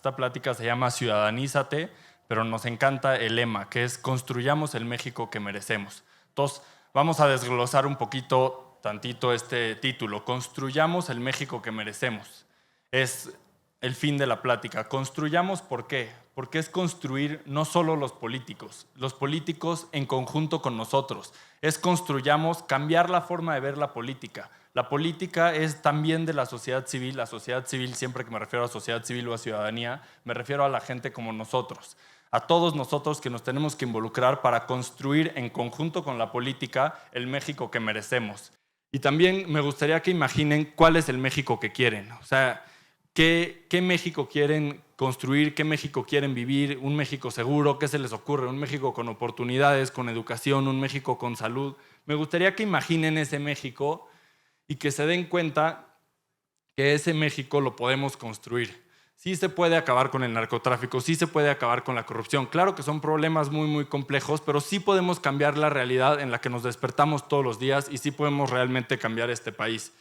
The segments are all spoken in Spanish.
Esta plática se llama Ciudadanízate, pero nos encanta el lema, que es construyamos el México que merecemos. Entonces, vamos a desglosar un poquito, tantito este título. Construyamos el México que merecemos. Es el fin de la plática. Construyamos, ¿por qué? Porque es construir no solo los políticos en conjunto con nosotros. Es construyamos, cambiar la forma de ver la política. La política es también de la sociedad civil. La sociedad civil, siempre que me refiero a sociedad civil o a ciudadanía, me refiero a la gente como nosotros. A todos nosotros que nos tenemos que involucrar para construir en conjunto con la política el México que merecemos. Y también me gustaría que imaginen cuál es el México que quieren. O sea, ¿qué México quieren construir? ¿Qué México quieren vivir? ¿Un México seguro? ¿Qué se les ocurre? ¿Un México con oportunidades, con educación? ¿Un México con salud? Me gustaría que imaginen ese México y que se den cuenta que ese México lo podemos construir. Sí se puede acabar con el narcotráfico, sí se puede acabar con la corrupción. Claro que son problemas muy, muy complejos, pero sí podemos cambiar la realidad en la que nos despertamos todos los días y sí podemos realmente cambiar este país.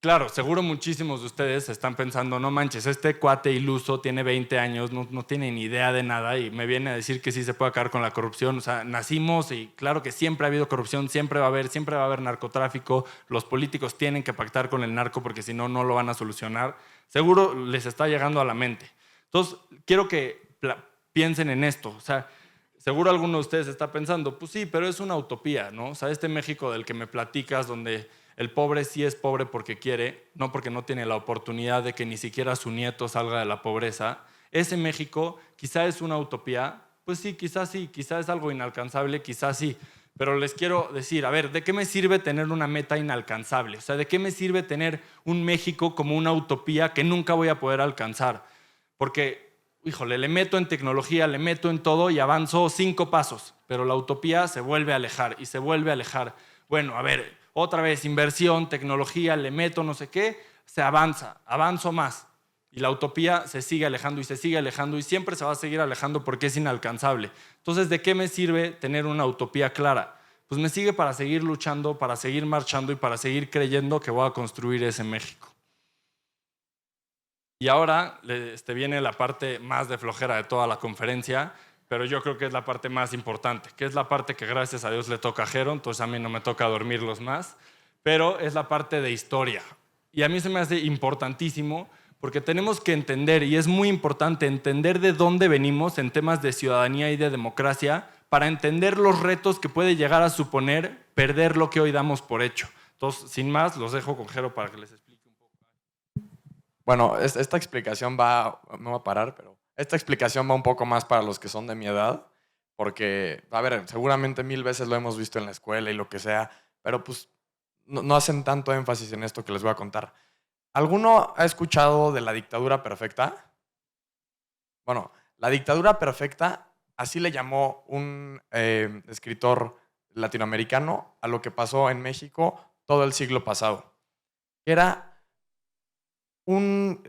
Claro, seguro muchísimos de ustedes están pensando, no manches, este cuate iluso tiene 20 años, no tiene ni idea de nada y me viene a decir que sí se puede acabar con la corrupción. O sea, nacimos y claro que siempre ha habido corrupción, siempre va a haber narcotráfico, los políticos tienen que pactar con el narco porque si no, no lo van a solucionar. Seguro les está llegando a la mente. Entonces, quiero que piensen en esto. O sea, seguro alguno de ustedes está pensando, pues sí, pero es una utopía, ¿no? O sea, este México del que me platicas, donde el pobre sí es pobre porque quiere, no porque no tiene la oportunidad de que ni siquiera su nieto salga de la pobreza. Ese México quizá es una utopía, pues sí, quizás es algo inalcanzable, quizás sí. Pero les quiero decir, a ver, ¿de qué me sirve tener una meta inalcanzable? O sea, ¿de qué me sirve tener un México como una utopía que nunca voy a poder alcanzar? Porque, híjole, le meto en tecnología, le meto en todo y avanzo 5 pasos, pero la utopía se vuelve a alejar y se vuelve a alejar. Bueno, a ver, otra vez inversión, tecnología, le meto no sé qué, se avanzo más. Y la utopía se sigue alejando y se sigue alejando y siempre se va a seguir alejando porque es inalcanzable. Entonces, ¿de qué me sirve tener una utopía clara? Pues me sirve para seguir luchando, para seguir marchando y para seguir creyendo que voy a construir ese México. Y ahora viene la parte más de flojera de toda la conferencia, pero yo creo que es la parte más importante, que es la parte que gracias a Dios le toca a Jero, entonces a mí no me toca dormirlos más, pero es la parte de historia. Y a mí se me hace importantísimo porque tenemos que entender, y es muy importante entender de dónde venimos en temas de ciudadanía y de democracia para entender los retos que puede llegar a suponer perder lo que hoy damos por hecho. Entonces, sin más, los dejo con Jero para que les explique un poco. Bueno, esta explicación me va a parar, pero esta explicación va un poco más para los que son de mi edad, porque, a ver, seguramente 1000 veces lo hemos visto en la escuela y lo que sea, pero pues no hacen tanto énfasis en esto que les voy a contar. ¿Alguno ha escuchado de la dictadura perfecta? Bueno, la dictadura perfecta, así le llamó un escritor latinoamericano a lo que pasó en México todo el siglo pasado. Era un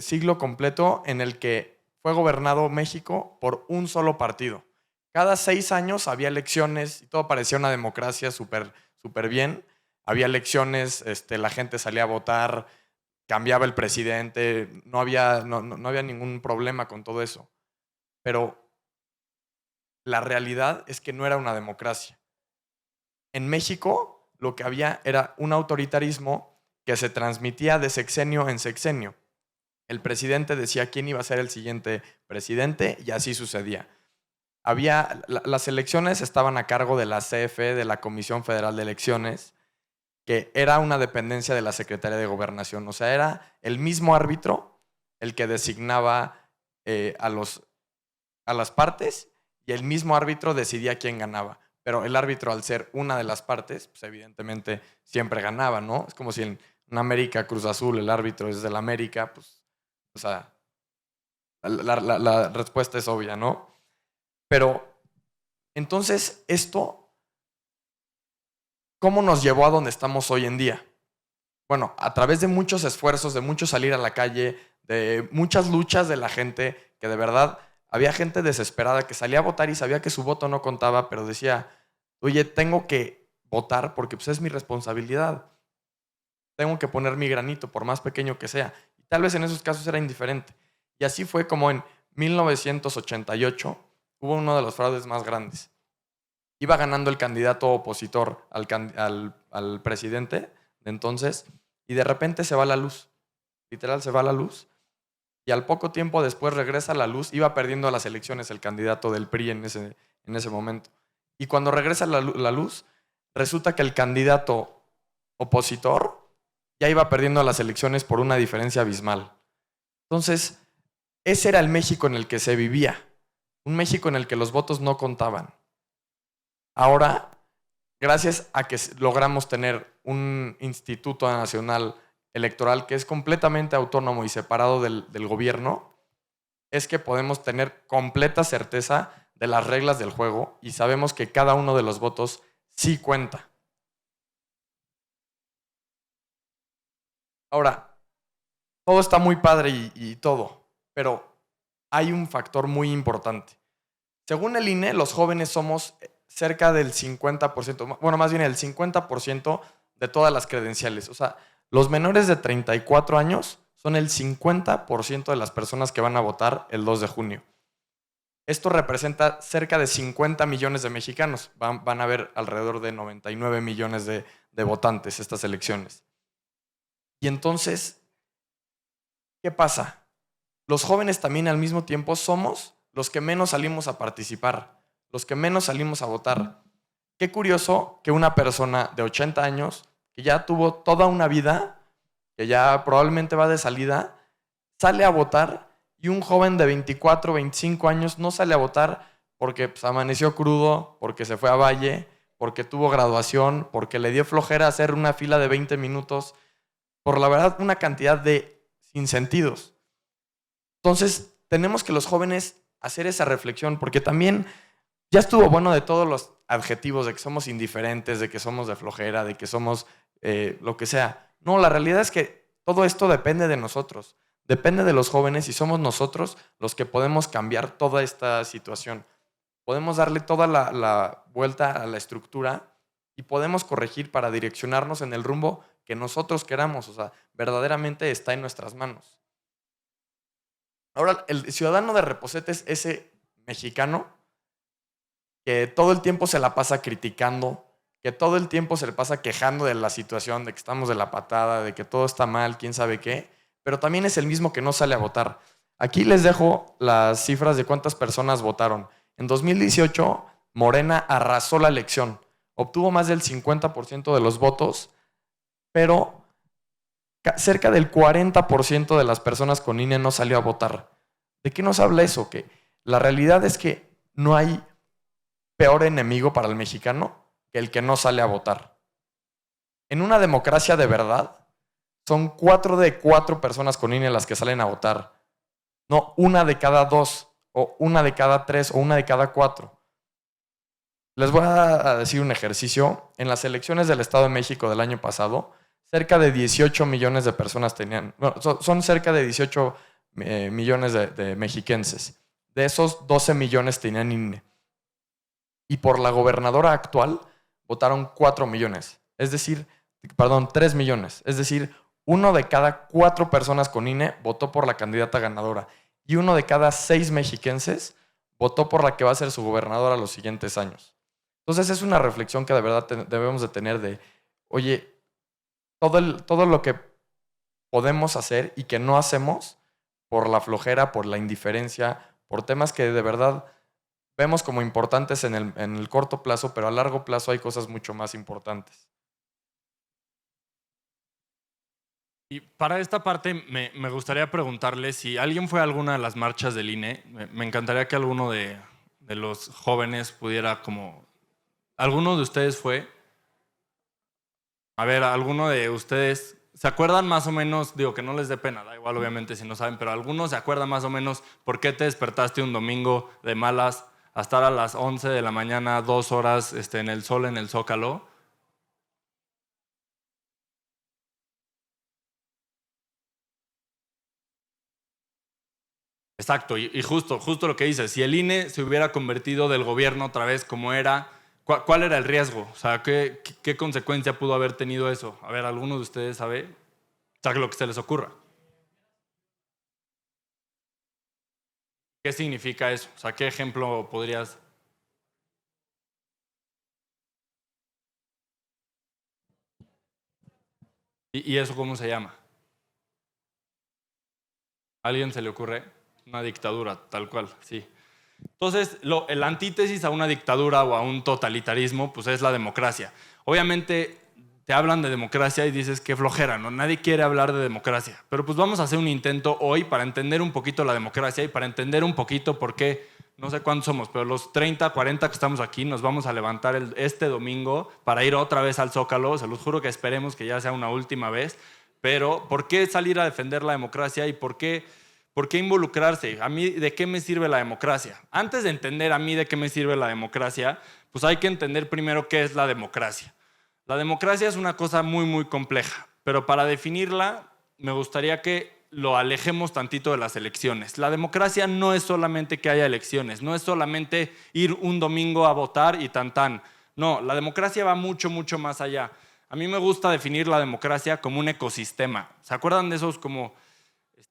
siglo completo en el que fue gobernado México por un solo partido. Cada 6 años había elecciones y todo parecía una democracia súper bien. Había elecciones, la gente salía a votar, cambiaba el presidente, no había ningún problema con todo eso. Pero la realidad es que no era una democracia. En México lo que había era un autoritarismo que se transmitía de sexenio en sexenio. El presidente decía quién iba a ser el siguiente presidente y así sucedía. Las elecciones estaban a cargo de la CFE, de la Comisión Federal de Elecciones, que era una dependencia de la Secretaría de Gobernación. O sea, era el mismo árbitro el que designaba a las partes y el mismo árbitro decidía quién ganaba. Pero el árbitro, al ser una de las partes, pues evidentemente siempre ganaba, ¿no? Es como si en América, Cruz Azul, el árbitro es del América, pues, o sea, la respuesta es obvia, ¿no? Pero, entonces, esto, ¿cómo nos llevó a donde estamos hoy en día? Bueno, a través de muchos esfuerzos, de mucho salir a la calle, de muchas luchas de la gente, que de verdad había gente desesperada que salía a votar y sabía que su voto no contaba, pero decía, oye, tengo que votar porque pues, es mi responsabilidad. Tengo que poner mi granito, por más pequeño que sea. Y tal vez en esos casos era indiferente. Y así fue como en 1988 hubo uno de los fraudes más grandes. Iba ganando el candidato opositor al presidente de entonces y de repente se va la luz. Literal, se va la luz. Y al poco tiempo después regresa la luz. Iba perdiendo las elecciones el candidato del PRI en ese momento. Y cuando regresa la luz, resulta que el candidato opositor ya iba perdiendo las elecciones por una diferencia abismal. Entonces, ese era el México en el que se vivía. Un México en el que los votos no contaban. Ahora, gracias a que logramos tener un Instituto Nacional Electoral que es completamente autónomo y separado del gobierno, es que podemos tener completa certeza de las reglas del juego y sabemos que cada uno de los votos sí cuenta. Ahora, todo está muy padre y todo, pero hay un factor muy importante. Según el INE, los jóvenes somos cerca del 50%, bueno, más bien el 50% de todas las credenciales. O sea, los menores de 34 años son el 50% de las personas que van a votar el 2 de junio. Esto representa cerca de 50 millones de mexicanos. Van a haber alrededor de 99 millones de votantes estas elecciones. Y entonces, ¿qué pasa? Los jóvenes también al mismo tiempo somos los que menos salimos a participar, los que menos salimos a votar. Qué curioso que una persona de 80 años, que ya tuvo toda una vida, que ya probablemente va de salida, sale a votar y un joven de 24, 25 años no sale a votar porque pues, amaneció crudo, porque se fue a Valle, porque tuvo graduación, porque le dio flojera hacer una fila de 20 minutos, por la verdad una cantidad de sinsentidos. Entonces, tenemos que los jóvenes hacer esa reflexión, porque también ya estuvo bueno de todos los adjetivos de que somos indiferentes, de que somos de flojera, de que somos lo que sea. No, la realidad es que todo esto depende de nosotros, depende de los jóvenes y somos nosotros los que podemos cambiar toda esta situación. Podemos darle toda la vuelta a la estructura y podemos corregir para direccionarnos en el rumbo que nosotros queramos. O sea, verdaderamente está en nuestras manos. Ahora, el ciudadano de Reposete es ese mexicano que todo el tiempo se la pasa criticando, que todo el tiempo se le pasa quejando de la situación, de que estamos de la patada, de que todo está mal, quién sabe qué, pero también es el mismo que no sale a votar. Aquí les dejo las cifras de cuántas personas votaron. En 2018, Morena arrasó la elección, obtuvo más del 50% de los votos, pero cerca del 40% de las personas con INE no salió a votar. ¿De qué nos habla eso? Que la realidad es que no hay peor enemigo para el mexicano que el que no sale a votar. En una democracia de verdad, son 4 de 4 personas con INE las que salen a votar. No 1 de cada 2, o 1 de cada 3, o 1 de cada 4. Les voy a decir un ejercicio. En las elecciones del Estado de México del año pasado, cerca de 18 millones de personas tenían, bueno, son cerca de 18 millones de mexiquenses. De esos, 12 millones tenían INE. Y por la gobernadora actual votaron 4 millones. Es decir, 3 millones. Es decir, 1 de cada 4 personas con INE votó por la candidata ganadora. Y 1 de cada 6 mexiquenses votó por la que va a ser su gobernadora los siguientes años. Entonces es una reflexión que de verdad debemos de tener de, oye, todo lo que podemos hacer y que no hacemos por la flojera, por la indiferencia, por temas que de verdad vemos como importantes en el corto plazo, pero a largo plazo hay cosas mucho más importantes. Y para esta parte me gustaría preguntarle si alguien fue a alguna de las marchas del INE. Me encantaría que alguno de los jóvenes pudiera como... ¿Alguno de ustedes fue? A ver, ¿alguno de ustedes se acuerdan más o menos? Digo, que no les dé pena, da igual obviamente si no saben, pero ¿algunos se acuerdan más o menos por qué te despertaste un domingo de malas a estar a las 11 de la mañana, 2 horas en el sol, en el Zócalo? Exacto, y justo lo que dices, si el INE se hubiera convertido del gobierno otra vez como era, ¿cuál era el riesgo? O sea, ¿qué consecuencia pudo haber tenido eso? A ver, ¿alguno de ustedes sabe? O sea, lo que se les ocurra. ¿Qué significa eso? O sea, ¿qué ejemplo podrías? ¿Y eso cómo se llama? ¿A alguien se le ocurre? Una dictadura, tal cual, sí. Entonces, el antítesis a una dictadura o a un totalitarismo, pues es la democracia. Obviamente, te hablan de democracia y dices qué flojera, ¿no? Nadie quiere hablar de democracia. Pero pues vamos a hacer un intento hoy para entender un poquito la democracia y para entender un poquito por qué, no sé cuántos somos, pero los 30, 40 que estamos aquí nos vamos a levantar este domingo para ir otra vez al Zócalo. Se los juro que esperemos que ya sea una última vez. Pero, ¿por qué salir a defender la democracia y por qué involucrarse? ¿A mí de qué me sirve la democracia? Antes de entender a mí de qué me sirve la democracia, pues hay que entender primero qué es la democracia. La democracia es una cosa muy, muy compleja, pero para definirla me gustaría que lo alejemos tantito de las elecciones. La democracia no es solamente que haya elecciones, no es solamente ir un domingo a votar y tan tan. No, la democracia va mucho, mucho más allá. A mí me gusta definir la democracia como un ecosistema. ¿Se acuerdan de esos como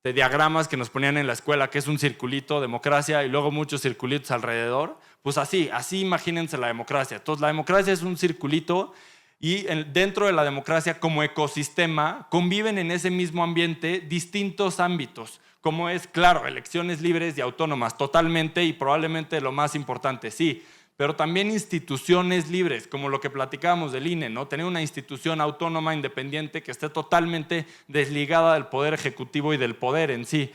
diagramas que nos ponían en la escuela, que es un circulito, democracia, y luego muchos circulitos alrededor? Pues así imagínense la democracia. Entonces, la democracia es un circulito y dentro de la democracia como ecosistema conviven en ese mismo ambiente distintos ámbitos, como es, claro, elecciones libres y autónomas, totalmente y probablemente lo más importante, sí, pero también instituciones libres, como lo que platicábamos del INE, ¿no? Tener una institución autónoma, independiente, que esté totalmente desligada del poder ejecutivo y del poder en sí.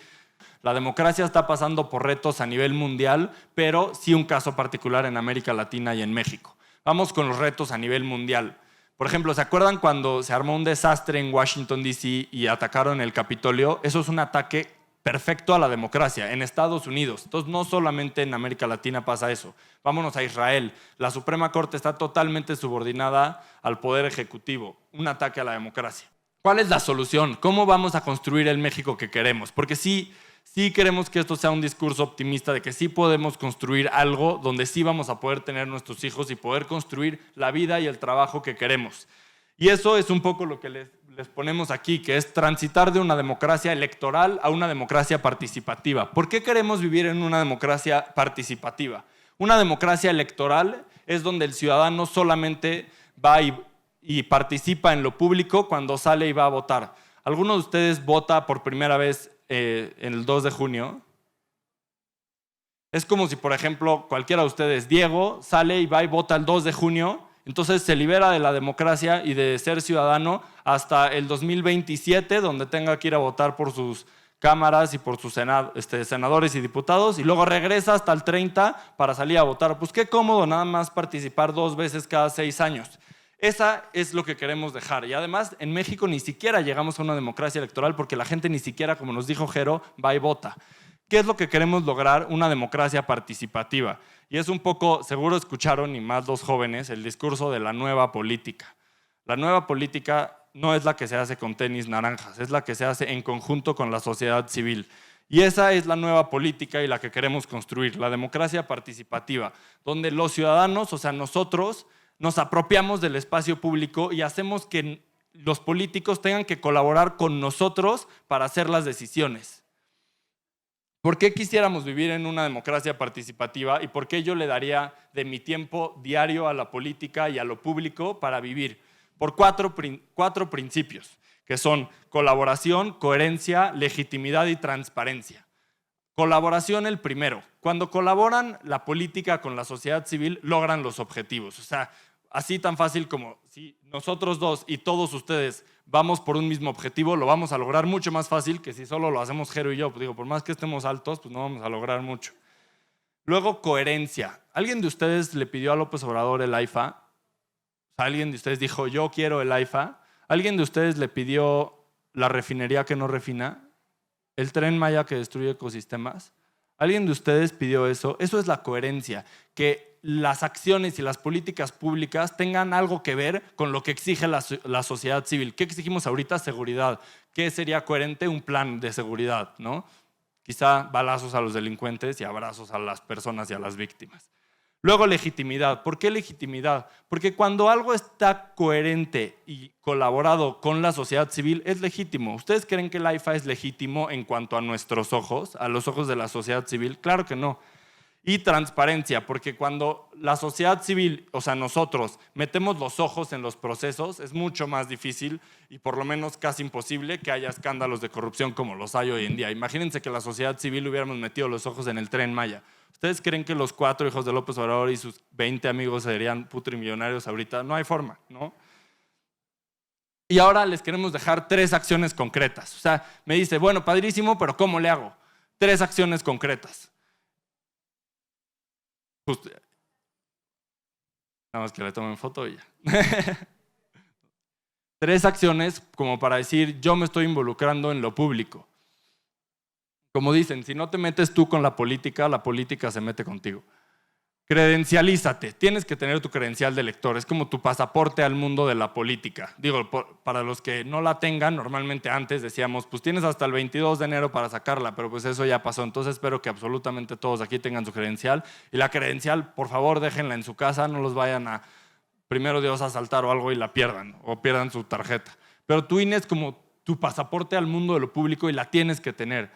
La democracia está pasando por retos a nivel mundial, pero sí un caso particular en América Latina y en México. Vamos con los retos a nivel mundial. Por ejemplo, ¿se acuerdan cuando se armó un desastre en Washington, D.C. y atacaron el Capitolio? Eso es un ataque perfecto a la democracia en Estados Unidos. Entonces, no solamente en América Latina pasa eso. Vámonos a Israel. La Suprema Corte está totalmente subordinada al poder ejecutivo. Un ataque a la democracia. ¿Cuál es la solución? ¿Cómo vamos a construir el México que queremos? Porque sí queremos que esto sea un discurso optimista de que sí podemos construir algo donde sí vamos a poder tener nuestros hijos y poder construir la vida y el trabajo que queremos. Y eso es un poco lo que les ponemos aquí, que es transitar de una democracia electoral a una democracia participativa. ¿Por qué queremos vivir en una democracia participativa? Una democracia electoral es donde el ciudadano solamente va y participa en lo público cuando sale y va a votar. ¿Alguno de ustedes vota por primera vez en el 2 de junio? Es como si, por ejemplo, cualquiera de ustedes, Diego, sale y va y vota el 2 de junio, entonces se libera de la democracia y de ser ciudadano hasta el 2027, donde tenga que ir a votar por sus cámaras y por sus senadores y diputados, y luego regresa hasta el 30 para salir a votar. Pues qué cómodo nada más participar 2 veces cada 6 años. Esa es lo que queremos dejar. Y además, en México ni siquiera llegamos a una democracia electoral porque la gente ni siquiera, como nos dijo Jero, va y vota. ¿Qué es lo que queremos lograr? Una democracia participativa. Y es un poco, seguro escucharon, y más los jóvenes, el discurso de la nueva política. La nueva política no es la que se hace con tenis naranjas, es la que se hace en conjunto con la sociedad civil. Y esa es la nueva política y la que queremos construir, la democracia participativa, donde los ciudadanos, o sea, nosotros, nos apropiamos del espacio público y hacemos que los políticos tengan que colaborar con nosotros para hacer las decisiones. ¿Por qué quisiéramos vivir en una democracia participativa y por qué yo le daría de mi tiempo diario a la política y a lo público para vivir? Por cuatro principios, que son colaboración, coherencia, legitimidad y transparencia. Colaboración, el primero. Cuando colaboran la política con la sociedad civil, logran los objetivos. O sea, así tan fácil como si nosotros dos y todos ustedes vamos por un mismo objetivo, lo vamos a lograr mucho más fácil que si solo lo hacemos Jero y yo. Pues digo, por más que estemos altos, pues no vamos a lograr mucho. Luego, coherencia. ¿Alguien de ustedes le pidió a López Obrador el AIFA? O sea, ¿alguien de ustedes dijo, yo quiero el AIFA? ¿Alguien de ustedes le pidió la refinería que no refina? ¿El Tren Maya que destruye ecosistemas? ¿Alguien de ustedes pidió eso? Eso es la coherencia, que las acciones y las políticas públicas tengan algo que ver con lo que exige la sociedad civil. ¿Qué exigimos ahorita? Seguridad. ¿Qué sería coherente? Un plan de seguridad, ¿no? Quizá balazos a los delincuentes y abrazos a las personas y a las víctimas. Luego, legitimidad. ¿Por qué legitimidad? Porque cuando algo está coherente y colaborado con la sociedad civil, es legítimo. ¿Ustedes creen que el AIFA es legítimo en cuanto a nuestros ojos, a los ojos de la sociedad civil? Claro que no. Y transparencia, porque cuando la sociedad civil, o sea, nosotros, metemos los ojos en los procesos, es mucho más difícil y por lo menos casi imposible que haya escándalos de corrupción como los hay hoy en día. Imagínense que la sociedad civil hubiéramos metido los ojos en el Tren Maya. ¿Ustedes creen que los 4 hijos de López Obrador y sus 20 amigos serían putrimillonarios ahorita? No hay forma, ¿no? Y ahora les queremos dejar 3 acciones concretas. O sea, me dice, bueno, padrísimo, pero ¿cómo le hago? 3 acciones concretas. Justo. Nada más que le tomen foto y ya. 3 acciones como para decir, yo me estoy involucrando en lo público. Como dicen, si no te metes tú con la política se mete contigo. Credencialízate. Tienes que tener tu credencial de elector. Es como tu pasaporte al mundo de la política. Digo, para los que no la tengan, normalmente antes decíamos, pues tienes hasta el 22 de enero para sacarla, pero pues eso ya pasó. Entonces espero que absolutamente todos aquí tengan su credencial. Y la credencial, por favor, déjenla en su casa, no los vayan a, primero Dios, a asaltar o algo y la pierdan, o pierdan su tarjeta. Pero tu INE es como tu pasaporte al mundo de lo público y la tienes que tener.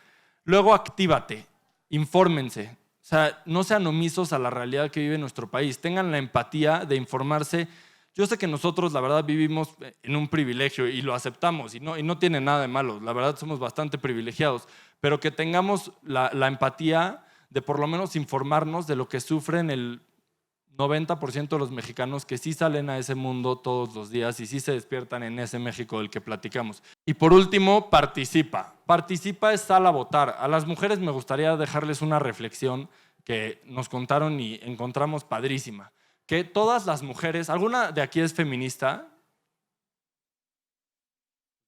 Luego, actívate, infórmense. O sea, no sean omisos a la realidad que vive nuestro país. Tengan la empatía de informarse. Yo sé que nosotros, la verdad, vivimos en un privilegio y lo aceptamos y no tiene nada de malo. La verdad, somos bastante privilegiados. Pero que tengamos la empatía de por lo menos informarnos de lo que sufren el 90% de los mexicanos que sí salen a ese mundo todos los días y sí se despiertan en ese México del que platicamos. Y por último, participa. Participa es sal a votar. A las mujeres me gustaría dejarles una reflexión que nos contaron y encontramos padrísima. Que todas las mujeres, ¿alguna de aquí es feminista?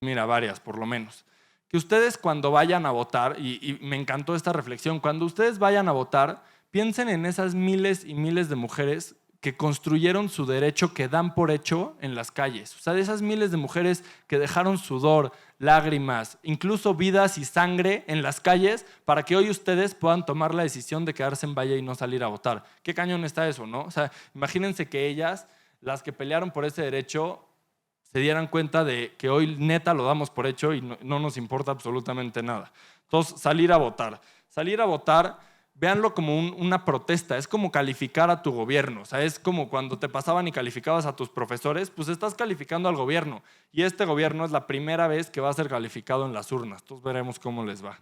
Mira, varias por lo menos. Que ustedes cuando vayan a votar, y me encantó esta reflexión, cuando ustedes vayan a votar, piensen en esas miles y miles de mujeres que construyeron su derecho, que dan por hecho en las calles. O sea, de esas miles de mujeres que dejaron sudor, lágrimas, incluso vidas y sangre en las calles para que hoy ustedes puedan tomar la decisión de quedarse en Valle y no salir a votar. ¿Qué cañón está eso, no? O sea, imagínense que ellas, las que pelearon por ese derecho, se dieran cuenta de que hoy neta lo damos por hecho y no nos importa absolutamente nada. Entonces, salir a votar. Salir a votar, véanlo como una protesta, es como calificar a tu gobierno. O sea, es como cuando te pasaban y calificabas a tus profesores, pues estás calificando al gobierno. Y este gobierno es la primera vez que va a ser calificado en las urnas. Entonces veremos cómo les va.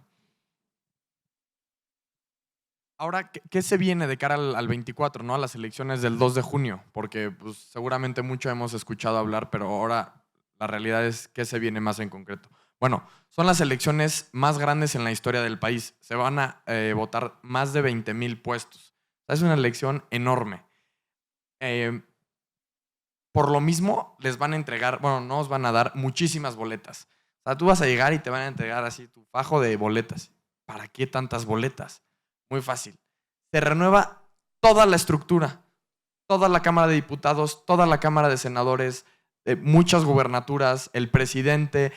Ahora, ¿qué se viene de cara al 24, ¿no? A las elecciones del 2 de junio? Porque pues, seguramente mucho hemos escuchado hablar, pero ahora la realidad es qué se viene más en concreto. Bueno, son las elecciones más grandes en la historia del país. Se van a votar más de 20,000 puestos. O sea, es una elección enorme. Por lo mismo, les van a entregar, bueno, no os van a dar muchísimas boletas. O sea, tú vas a llegar y te van a entregar así tu fajo de boletas. ¿Para qué tantas boletas? Muy fácil. Se renueva toda la estructura, toda la Cámara de Diputados, toda la Cámara de Senadores, muchas gubernaturas, el presidente,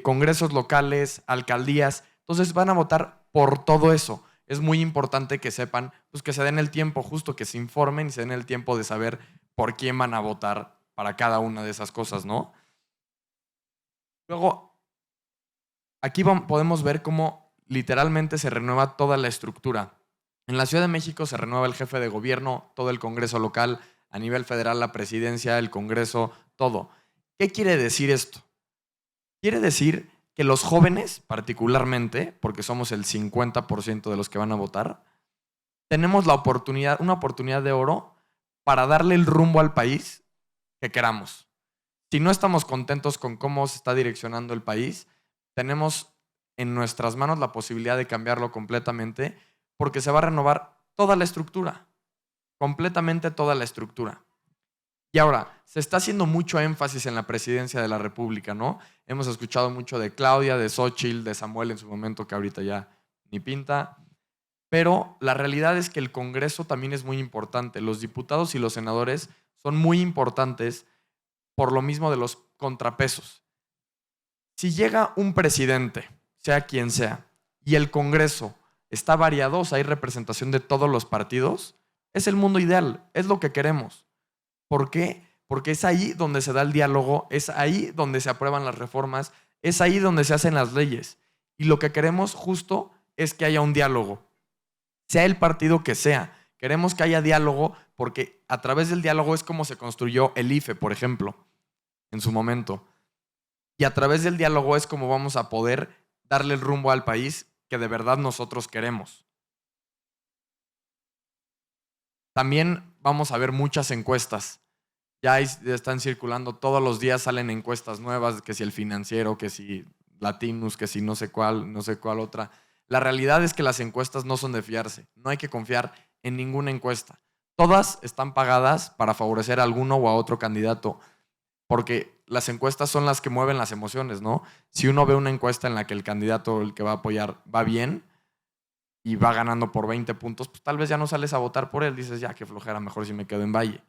congresos locales, alcaldías. Entonces van a votar por todo eso. Es muy importante que sepan, pues que se den el tiempo, justo que se informen y se den el tiempo de saber por quién van a votar para cada una de esas cosas, ¿no? Luego, aquí podemos ver cómo literalmente se renueva toda la estructura. En la Ciudad de México se renueva el jefe de gobierno, todo el Congreso local, a nivel federal la presidencia, el Congreso, todo. ¿Qué quiere decir esto? Quiere decir que los jóvenes, particularmente, porque somos el 50% de los que van a votar, tenemos una oportunidad de oro para darle el rumbo al país que queramos. Si no estamos contentos con cómo se está direccionando el país, tenemos en nuestras manos la posibilidad de cambiarlo completamente porque se va a renovar toda la estructura, completamente toda la estructura. Y ahora, se está haciendo mucho énfasis en la presidencia de la República, ¿no? Hemos escuchado mucho de Claudia, de Xóchitl, de Samuel en su momento, que ahorita ya ni pinta. Pero la realidad es que el Congreso también es muy importante. Los diputados y los senadores son muy importantes por lo mismo de los contrapesos. Si llega un presidente, sea quien sea, y el Congreso está variado, o sea, hay representación de todos los partidos, Es el mundo ideal, es lo que queremos. ¿Por qué? Porque es ahí donde se da el diálogo, es ahí donde se aprueban las reformas, es ahí donde se hacen las leyes. Y lo que queremos justo es que haya un diálogo, sea el partido que sea. Queremos que haya diálogo porque a través del diálogo es como se construyó el IFE, por ejemplo, en su momento. Y a través del diálogo es como vamos a poder darle el rumbo al país que de verdad nosotros queremos. También vamos a ver muchas encuestas. Ya están circulando, todos los días salen encuestas nuevas, que si el Financiero, que si Latinus, que si no sé cuál otra. La realidad es que las encuestas no son de fiarse. No hay que confiar en ninguna encuesta. Todas están pagadas para favorecer a alguno o a otro candidato, porque las encuestas son las que mueven las emociones, ¿no? Si uno ve una encuesta en la que el candidato, el que va a apoyar, va bien y va ganando por 20 puntos, pues tal vez ya no sales a votar por él. Dices, ya, qué flojera, mejor si me quedo en Valle.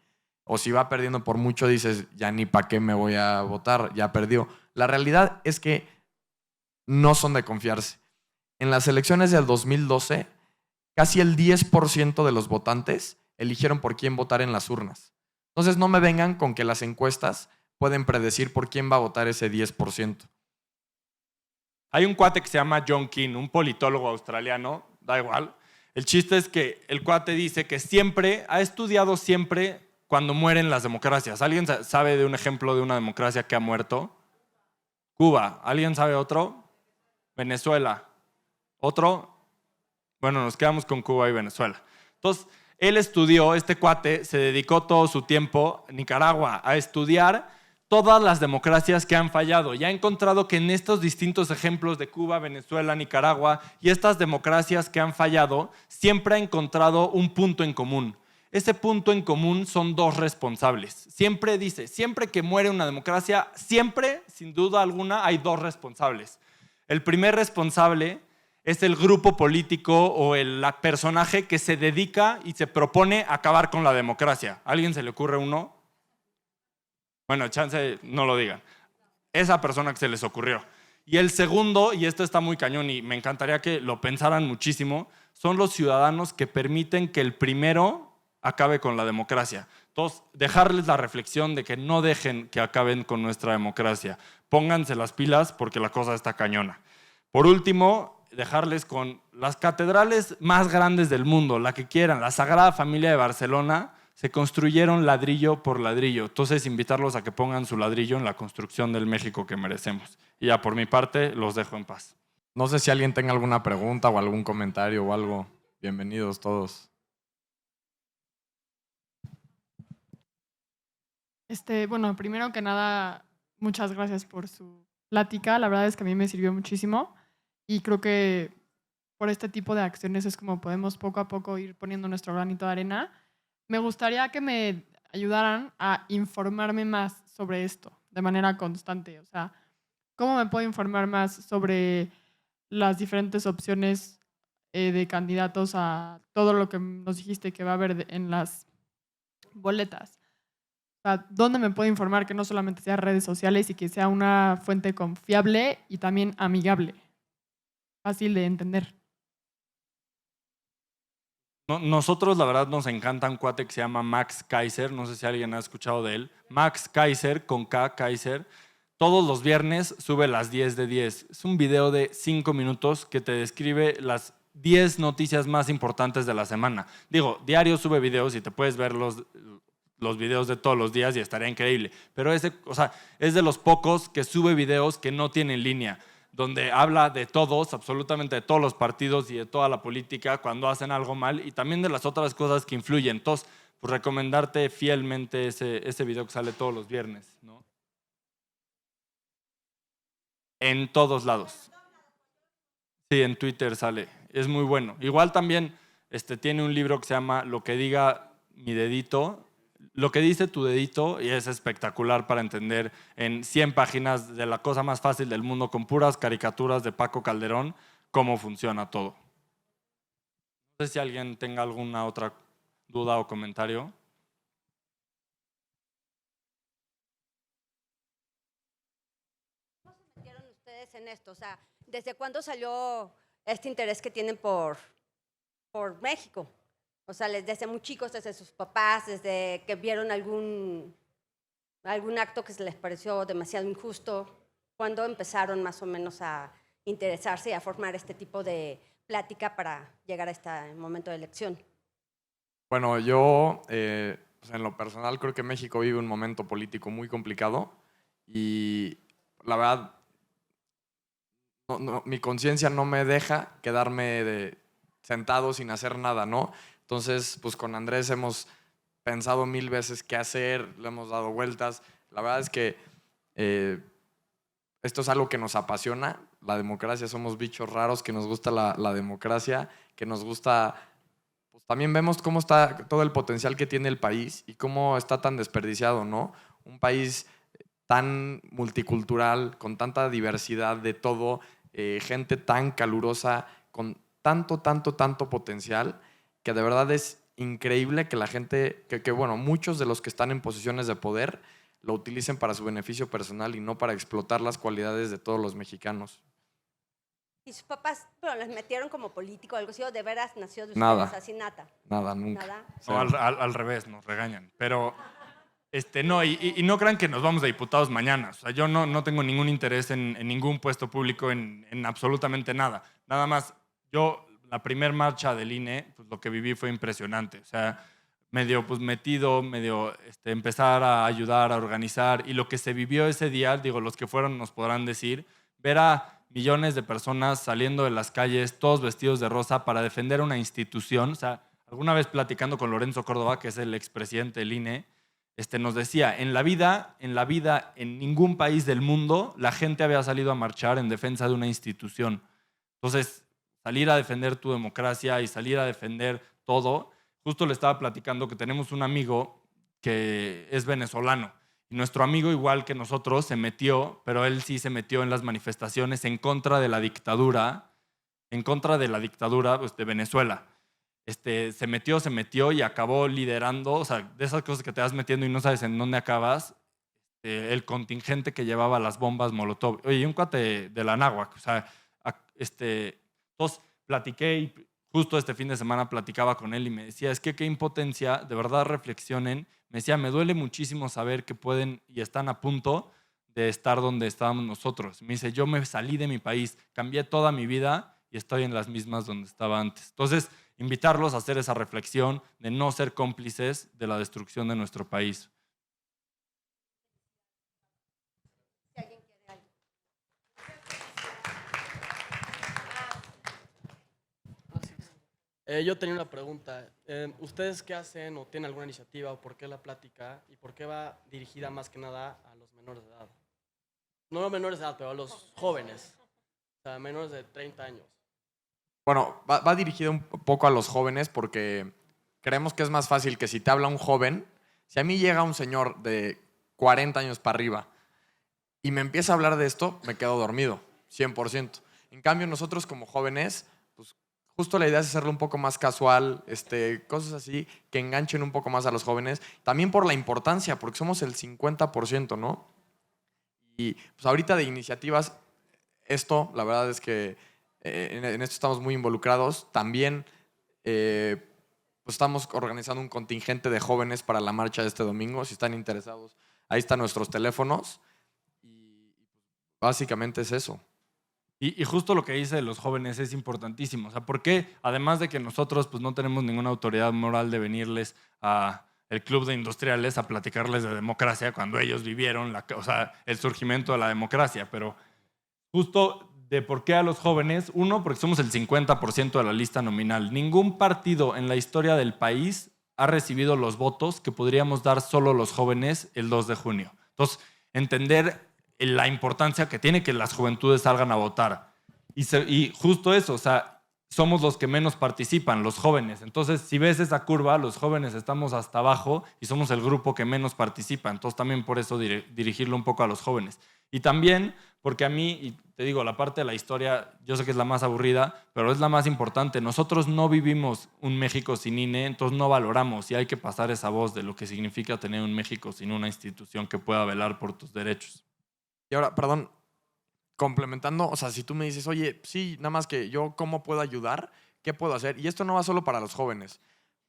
O si va perdiendo por mucho, dices, ya ni para qué me voy a votar, ya perdió. La realidad es que no son de confiarse. En las elecciones del 2012, casi el 10% de los votantes eligieron por quién votar en las urnas. Entonces no me vengan con que las encuestas pueden predecir por quién va a votar ese 10%. Hay un cuate que se llama John Keane, un politólogo australiano, da igual. El chiste es que el cuate dice que siempre, ha estudiado siempre cuando mueren las democracias. ¿Alguien sabe de un ejemplo de una democracia que ha muerto? Cuba. ¿Alguien sabe otro? Venezuela. ¿Otro? Bueno, nos quedamos con Cuba y Venezuela. Entonces, él estudió, este cuate se dedicó todo su tiempo, Nicaragua, a estudiar todas las democracias que han fallado. Y ha encontrado que en estos distintos ejemplos de Cuba, Venezuela, Nicaragua y estas democracias que han fallado, siempre ha encontrado un punto en común. Ese punto en común son dos responsables. Siempre dice, siempre que muere una democracia, siempre, sin duda alguna, hay dos responsables. El primer responsable es el grupo político o el personaje que se dedica y se propone acabar con la democracia. ¿A alguien se le ocurre uno? Bueno, chance, no lo digan. Esa persona que se les ocurrió. Y el segundo, y esto está muy cañón y me encantaría que lo pensaran muchísimo, son los ciudadanos que permiten que el primero acabe con la democracia. Entonces, dejarles la reflexión de que no dejen que acaben con nuestra democracia. Pónganse las pilas porque la cosa está cañona. Por último, dejarles con las catedrales más grandes del mundo, la que quieran. La Sagrada Familia de Barcelona se construyeron ladrillo por ladrillo. Entonces, invitarlos a que pongan su ladrillo en la construcción del México que merecemos. Y ya, por mi parte, los dejo en paz. No sé si alguien tenga alguna pregunta o algún comentario o algo. Bienvenidos todos. Bueno, primero que nada, muchas gracias por su plática. La verdad es que a mí me sirvió muchísimo y creo que por este tipo de acciones es como podemos poco a poco ir poniendo nuestro granito de arena. Me gustaría que me ayudaran a informarme más sobre esto de manera constante. O sea, ¿cómo me puedo informar más sobre las diferentes opciones de candidatos a todo lo que nos dijiste que va a haber en las boletas? O sea, ¿dónde me puedo informar que no solamente sea redes sociales y que sea una fuente confiable y también amigable, fácil de entender? Nosotros, la verdad, nos encanta un cuate que se llama Max Kaiser. No sé si alguien ha escuchado de él. Max Kaiser, con K, Kaiser. Todos los viernes sube las 10 de 10. Es un video de 5 minutos que te describe las 10 noticias más importantes de la semana. Digo, diario sube videos y te puedes ver los videos de todos los días y estaría increíble. Pero es de los pocos que sube videos que no tienen línea, donde habla de todos, absolutamente de todos los partidos y de toda la política cuando hacen algo mal y también de las otras cosas que influyen. Entonces, pues recomendarte fielmente ese video que sale todos los viernes, ¿no? En todos lados. Sí, en Twitter sale. Es muy bueno. Igual también tiene un libro que se llama Lo que diga mi dedito. Lo que dice tu dedito, y es espectacular para entender en 100 páginas de la cosa más fácil del mundo, con puras caricaturas de Paco Calderón, cómo funciona todo. No sé si alguien tenga alguna otra duda o comentario. ¿Cómo se metieron ustedes en esto? O sea, ¿desde cuándo salió este interés que tienen por México? O sea, desde muy chicos, desde sus papás, desde que vieron algún acto que se les pareció demasiado injusto, ¿cuándo empezaron más o menos a interesarse y a formar este tipo de plática para llegar a este momento de elección? Bueno, yo pues en lo personal creo que México vive un momento político muy complicado y la verdad mi conciencia no me deja quedarme sentado sin hacer nada, ¿no? Entonces, pues con Andrés hemos pensado 1000 veces qué hacer, le hemos dado vueltas. La verdad es que esto es algo que nos apasiona, la democracia, somos bichos raros, que nos gusta la democracia, que nos gusta, pues también vemos cómo está todo el potencial que tiene el país y cómo está tan desperdiciado, ¿no? Un país tan multicultural, con tanta diversidad de todo, gente tan calurosa, con tanto potencial, que de verdad es increíble que la gente, bueno, muchos de los que están en posiciones de poder lo utilicen para su beneficio personal y no para explotar las cualidades de todos los mexicanos. ¿Y sus papás, pero les metieron como político o algo así, o de veras nació de ustedes Nada. así nata? Nada, nunca. Nada. No, al revés, nos regañan. Pero no, y no crean que nos vamos de diputados mañana. O sea, yo no tengo ningún interés en ningún puesto público, en absolutamente nada. Nada más, la primer marcha del INE, pues lo que viví fue impresionante. O sea, medio pues metido, empezar a ayudar, a organizar. Y lo que se vivió ese día, digo, los que fueron nos podrán decir, ver a millones de personas saliendo de las calles, todos vestidos de rosa, para defender una institución. O sea, alguna vez platicando con Lorenzo Córdoba, que es el expresidente del INE, nos decía, en la vida, en ningún país del mundo, la gente había salido a marchar en defensa de una institución. Entonces, salir a defender tu democracia y salir a defender todo. Justo le estaba platicando que tenemos un amigo que es venezolano. Y nuestro amigo, igual que nosotros, se metió, pero él sí se metió en las manifestaciones en contra de la dictadura, pues, de Venezuela. Se metió y acabó liderando, o sea, de esas cosas que te vas metiendo y no sabes en dónde acabas, el contingente que llevaba las bombas Molotov. Oye, y un cuate de la Anáhuac, o sea, entonces platiqué y justo este fin de semana platicaba con él y me decía, es que qué impotencia, de verdad reflexionen. Me decía, me duele muchísimo saber que pueden y están a punto de estar donde estábamos nosotros. Me dice, yo me salí de mi país, cambié toda mi vida y estoy en las mismas donde estaba antes. Entonces, invitarlos a hacer esa reflexión de no ser cómplices de la destrucción de nuestro país. Si alguien quiere algo. Yo tenía una pregunta. ¿Ustedes qué hacen o tienen alguna iniciativa o por qué la plática y por qué va dirigida más que nada a los menores de edad? No a los menores de edad, pero a los jóvenes. O sea, menores de 30 años. Bueno, va dirigido un poco a los jóvenes porque creemos que es más fácil que si te habla un joven, si a mí llega un señor de 40 años para arriba y me empieza a hablar de esto, me quedo dormido, 100%. En cambio, nosotros como jóvenes, pues justo la idea es hacerlo un poco más casual, cosas así que enganchen un poco más a los jóvenes. También por la importancia, porque somos el 50%, ¿no? Y pues ahorita de iniciativas, la verdad es que en esto estamos muy involucrados. También pues estamos organizando un contingente de jóvenes para la marcha de este domingo. Si están interesados, ahí están nuestros teléfonos. Y básicamente es eso. Y justo lo que dice de los jóvenes es importantísimo. O sea, ¿por qué? Además de que nosotros pues, no tenemos ninguna autoridad moral de venirles a el club de industriales a platicarles de democracia cuando ellos vivieron el surgimiento de la democracia. Pero justo de por qué a los jóvenes, uno, porque somos el 50% de la lista nominal. Ningún partido en la historia del país ha recibido los votos que podríamos dar solo los jóvenes el 2 de junio. Entonces, entender la importancia que tiene que las juventudes salgan a votar. Y justo eso, o sea, somos los que menos participan, los jóvenes. Entonces, si ves esa curva, los jóvenes estamos hasta abajo y somos el grupo que menos participa. Entonces, también por eso dirigirlo un poco a los jóvenes. Y también porque a mí, y te digo, la parte de la historia, yo sé que es la más aburrida, pero es la más importante. Nosotros no vivimos un México sin INE, entonces no valoramos y hay que pasar esa voz de lo que significa tener un México sin una institución que pueda velar por tus derechos. Y ahora, perdón, complementando, o sea, si tú me dices, oye, sí, nada más que yo, ¿cómo puedo ayudar? ¿Qué puedo hacer? Y esto no va solo para los jóvenes.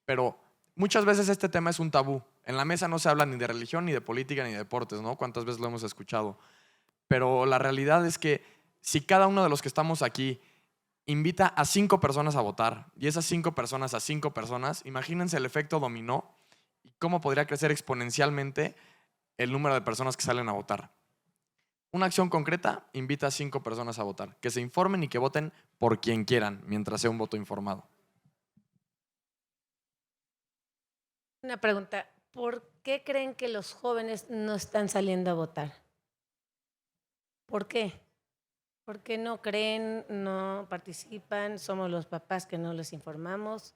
Pero muchas veces este tema es un tabú. En la mesa no se habla ni de religión, ni de política, ni de deportes, ¿no? ¿Cuántas veces lo hemos escuchado? Pero la realidad es que si cada uno de los que estamos aquí invita a 5 personas a votar y esas 5 personas a 5 personas, imagínense el efecto dominó y cómo podría crecer exponencialmente el número de personas que salen a votar. Una acción concreta invita a 5 personas a votar, que se informen y que voten por quien quieran, mientras sea un voto informado. Una pregunta, ¿por qué creen que los jóvenes no están saliendo a votar? ¿Por qué? ¿Por qué no creen, no participan? ¿Somos los papás que no les informamos?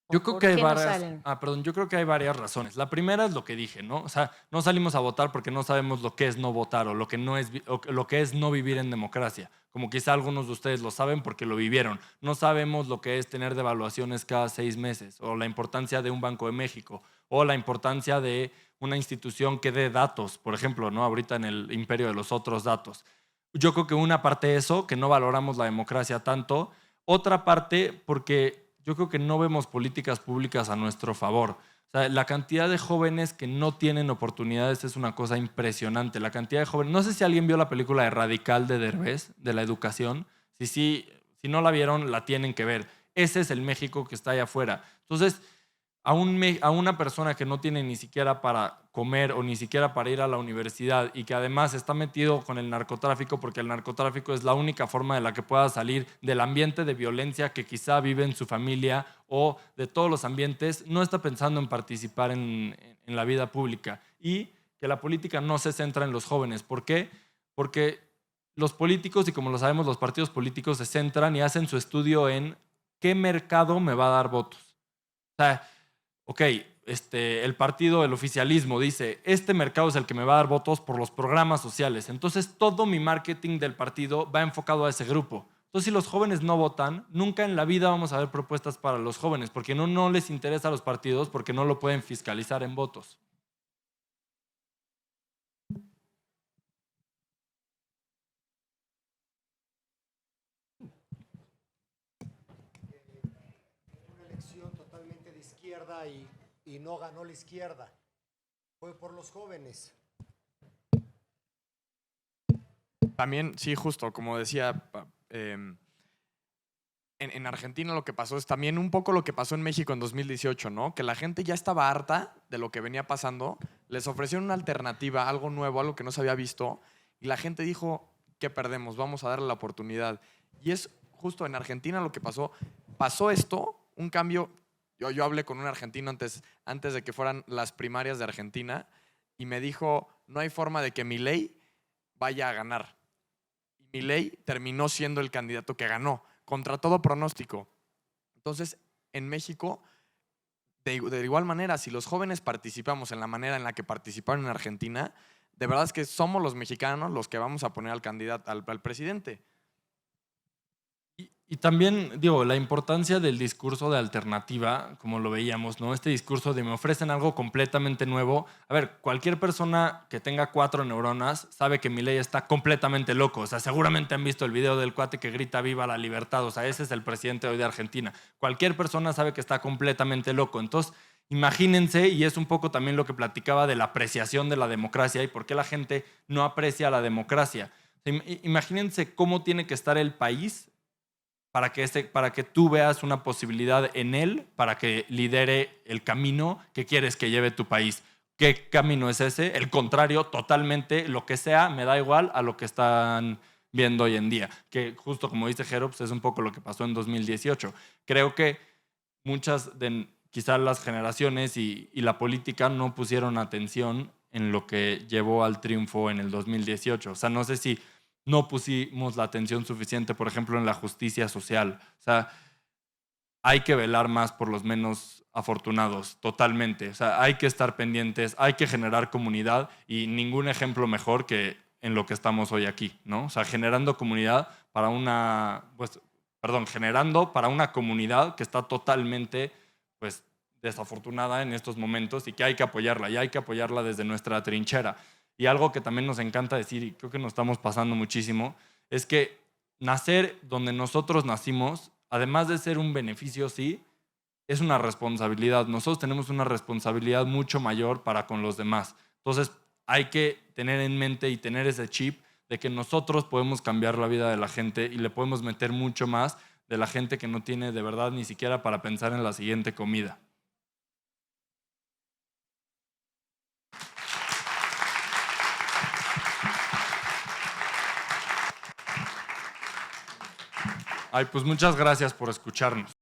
Yo ¿O creo por que hay qué no varias, salen? yo creo que hay varias razones. La primera es lo que dije, ¿no? O sea, no salimos a votar porque no sabemos lo que es no votar o lo que no es o lo que es no vivir en democracia. Como quizá algunos de ustedes lo saben porque lo vivieron. No sabemos lo que es tener devaluaciones cada 6 meses o la importancia de un Banco de México o la importancia de una institución que dé datos, por ejemplo, ¿no? Ahorita en el imperio de los otros datos. Yo creo que una parte de eso, que no valoramos la democracia tanto. Otra parte, porque yo creo que no vemos políticas públicas a nuestro favor. O sea, la cantidad de jóvenes que no tienen oportunidades es una cosa impresionante. La cantidad de jóvenes... No sé si alguien vio la película de Radical de Derbez, de la educación. Si no la vieron, la tienen que ver. Ese es el México que está allá afuera. Entonces, a una persona que no tiene ni siquiera para comer o ni siquiera para ir a la universidad y que además está metido con el narcotráfico, porque el narcotráfico es la única forma de la que pueda salir del ambiente de violencia que quizá vive en su familia o de todos los ambientes, no está pensando en participar en la vida pública. Y que la política no se centra en los jóvenes. ¿Por qué? Porque los políticos, y como lo sabemos, los partidos políticos se centran y hacen su estudio en qué mercado me va a dar votos. O sea, ok, el partido, el oficialismo dice, este mercado es el que me va a dar votos por los programas sociales. Entonces todo mi marketing del partido va enfocado a ese grupo. Entonces si los jóvenes no votan, nunca en la vida vamos a ver propuestas para los jóvenes, porque no les interesa a los partidos, porque no lo pueden fiscalizar en votos. Una elección totalmente de izquierda y no ganó la izquierda. Fue por los jóvenes. También, sí, justo, como decía, en Argentina lo que pasó es también un poco lo que pasó en México en 2018, ¿no? Que la gente ya estaba harta de lo que venía pasando, les ofrecieron una alternativa, algo nuevo, algo que no se había visto, y la gente dijo, ¿qué perdemos? Vamos a darle la oportunidad. Y es justo en Argentina lo que pasó. Pasó esto, un cambio. Yo hablé con un argentino antes de que fueran las primarias de Argentina y me dijo, no hay forma de que Milei vaya a ganar. Y Milei terminó siendo el candidato que ganó, contra todo pronóstico. Entonces, en México, de igual manera, si los jóvenes participamos en la manera en la que participaron en Argentina, de verdad es que somos los mexicanos los que vamos a poner al candidato, al presidente. Y también, digo, la importancia del discurso de alternativa, como lo veíamos, ¿no? Este discurso de me ofrecen algo completamente nuevo. A ver, cualquier persona que tenga 4 neuronas sabe que Milei está completamente loco. O sea, seguramente han visto el video del cuate que grita viva la libertad. O sea, ese es el presidente hoy de Argentina. Cualquier persona sabe que está completamente loco. Entonces, imagínense, y es un poco también lo que platicaba de la apreciación de la democracia y por qué la gente no aprecia la democracia. O sea, imagínense cómo tiene que estar el país para que tú veas una posibilidad en él para que lidere el camino que quieres que lleve tu país. ¿Qué camino es ese? El contrario, totalmente, lo que sea, me da igual a lo que están viendo hoy en día. Que justo como dice Jero, pues es un poco lo que pasó en 2018. Creo que muchas de quizás las generaciones y la política no pusieron atención en lo que llevó al triunfo en el 2018. O sea, no sé si no pusimos la atención suficiente, por ejemplo, en la justicia social. O sea, hay que velar más por los menos afortunados, totalmente. O sea, hay que estar pendientes, hay que generar comunidad y ningún ejemplo mejor que en lo que estamos hoy aquí, ¿no? O sea, generando comunidad para generando para una comunidad que está totalmente, pues, desafortunada en estos momentos y que hay que apoyarla, y hay que apoyarla desde nuestra trinchera. Y algo que también nos encanta decir, y creo que nos estamos pasando muchísimo, es que nacer donde nosotros nacimos, además de ser un beneficio, sí, es una responsabilidad. Nosotros tenemos una responsabilidad mucho mayor para con los demás. Entonces, hay que tener en mente y tener ese chip de que nosotros podemos cambiar la vida de la gente y le podemos meter mucho más de la gente que no tiene de verdad ni siquiera para pensar en la siguiente comida. Ay, pues muchas gracias por escucharnos.